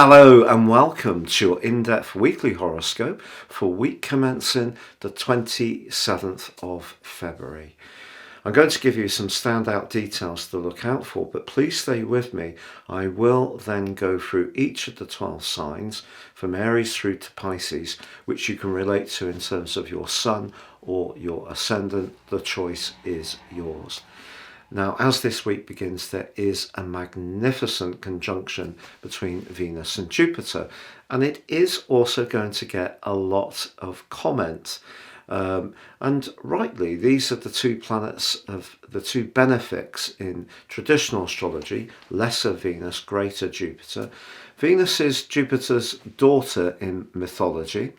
Hello and welcome to your in-depth weekly horoscope for week commencing the 27th of February. I'm going to give you some standout details to look out for, but please stay with me. I will then go through each of the 12 signs from Aries through to Pisces, which you can relate to in terms of your sun or your ascendant. The choice is yours. Now, as this week begins, there is a magnificent conjunction between Venus and Jupiter, and it is also going to get a lot of comment. And rightly, these are the two planets of the two benefics in traditional astrology: lesser Venus, greater Jupiter. Venus is Jupiter's daughter in mythology.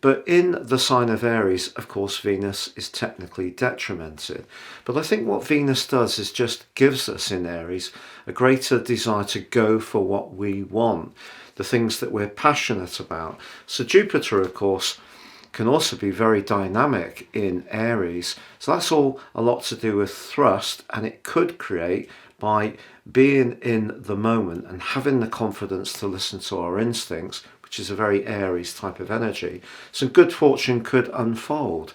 But in the sign of Aries, of course, Venus is technically detrimented. But I think what Venus does is just gives us in Aries a greater desire to go for what we want, the things that we're passionate about. So Jupiter, of course, can also be very dynamic in Aries. So that's all a lot to do with thrust, and it could create, by being in the moment and having the confidence to listen to our instincts, which is a very Aries type of energy, some good fortune could unfold.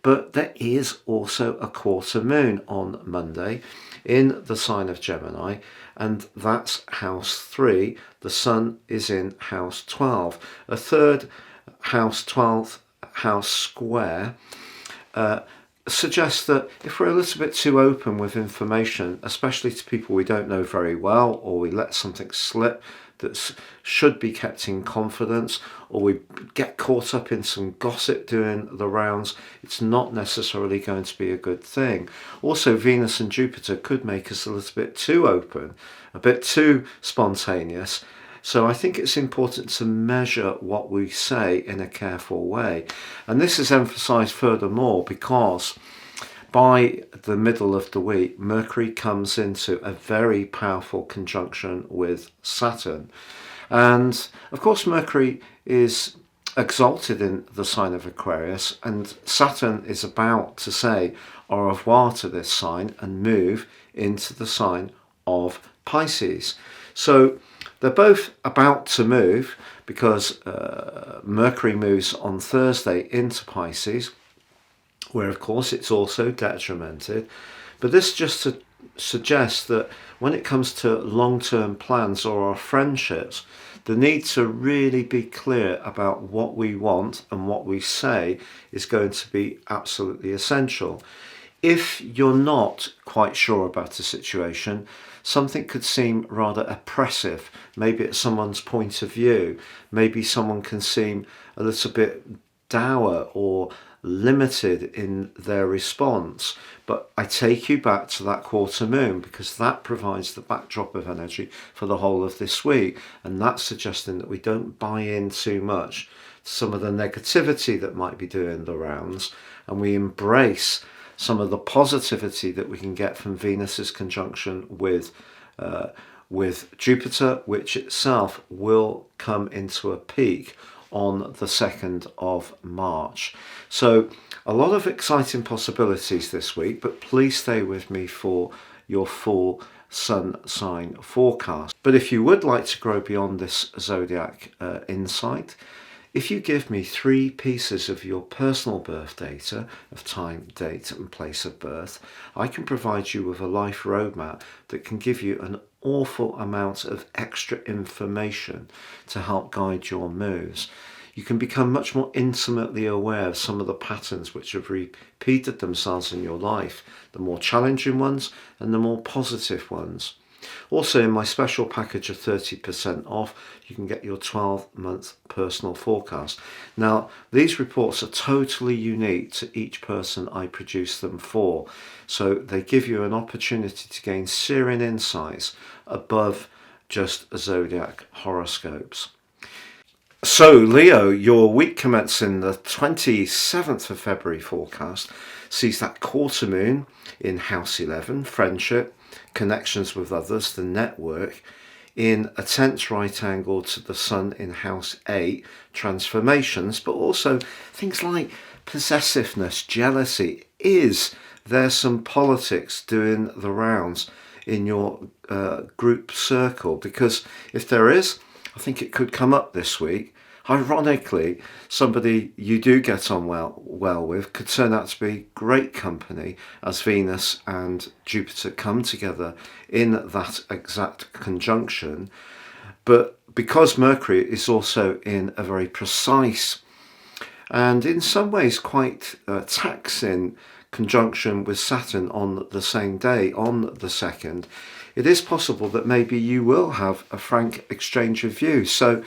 But there is also a quarter moon on Monday in the sign of Gemini, and that's house 3. The sun is in house 12. A third house 12 house square suggests that if we're a little bit too open with information, especially to people we don't know very well, or we let something slip that should be kept in confidence, or we get caught up in some gossip doing the rounds, it's not necessarily going to be a good thing. Also, Venus and Jupiter could make us a little bit too open, a bit too spontaneous. So I think it's important to measure what we say in a careful way. And this is emphasised furthermore because by the middle of the week, Mercury comes into a very powerful conjunction with Saturn. And of course, Mercury is exalted in the sign of Aquarius, and Saturn is about to say au revoir to this sign and move into the sign of Pisces. So they're both about to move because Mercury moves on Thursday into Pisces, where of course it's also detrimented. But this just suggests that when it comes to long-term plans or our friendships, the need to really be clear about what we want and what we say is going to be absolutely essential. If you're not quite sure about a situation, something could seem rather oppressive. Maybe it's someone's point of view. Maybe someone can seem a little bit dour or limited in their response. But I take you back to that quarter moon because that provides the backdrop of energy for the whole of this week. And that's suggesting that we don't buy in too much to some of the negativity that might be doing the rounds, and we embrace some of the positivity that we can get from Venus's conjunction with Jupiter, which itself will come into a peak on the 2nd of March. So a lot of exciting possibilities this week, but please stay with me for your full sun sign forecast. But if you would like to grow beyond this zodiac insight, if you give me 3 pieces of your personal birth data, of time, date and place of birth, I can provide you with a life roadmap that can give you an awful amount of extra information to help guide your moves. You can become much more intimately aware of some of the patterns which have repeated themselves in your life, the more challenging ones and the more positive ones. Also, in my special package of 30% off, you can get your 12-month personal forecast. Now, these reports are totally unique to each person I produce them for, so they give you an opportunity to gain searing insights above just zodiac horoscopes. So, Leo, your week commencing the 27th of February forecast sees that quarter moon in house 11, friendship, connections with others, the network, in a tense right angle to the sun in house 8, transformations, but also things like possessiveness, jealousy. Is there some politics doing the rounds in your group circle? Because if there is, I think it could come up this week. Ironically, somebody you do get on well with could turn out to be great company as Venus and Jupiter come together in that exact conjunction. But because Mercury is also in a very precise and in some ways quite taxing conjunction with Saturn on the same day, on the 2nd, it is possible that maybe you will have a frank exchange of views. So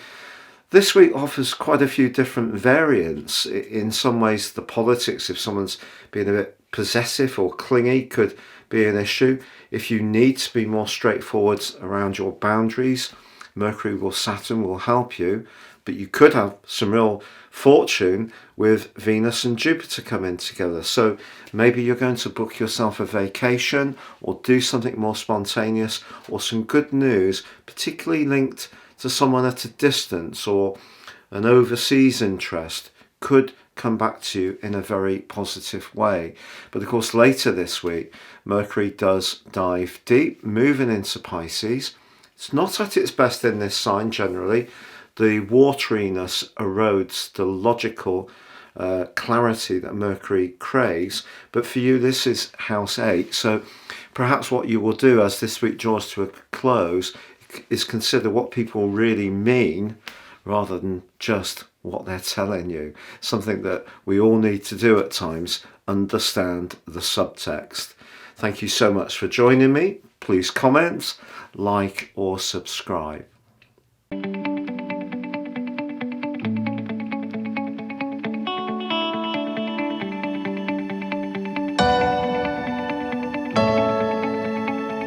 this week offers quite a few different variants. In some ways, the politics, if someone's being a bit possessive or clingy, could be an issue. If you need to be more straightforward around your boundaries, Mercury or Saturn will help you. But you could have some real fortune with Venus and Jupiter coming together. So maybe you're going to book yourself a vacation or do something more spontaneous, or some good news, particularly linked to someone at a distance or an overseas interest, could come back to you in a very positive way. But of course, later this week, Mercury does dive deep, moving into Pisces. It's not at its best in this sign generally. The wateriness erodes the logical clarity that Mercury craves. But for you, this is house 8. So perhaps what you will do as this week draws to a close is consider what people really mean rather than just what they're telling you. Something that we all need to do at times, understand the subtext. Thank you so much for joining me. Please comment, like or subscribe.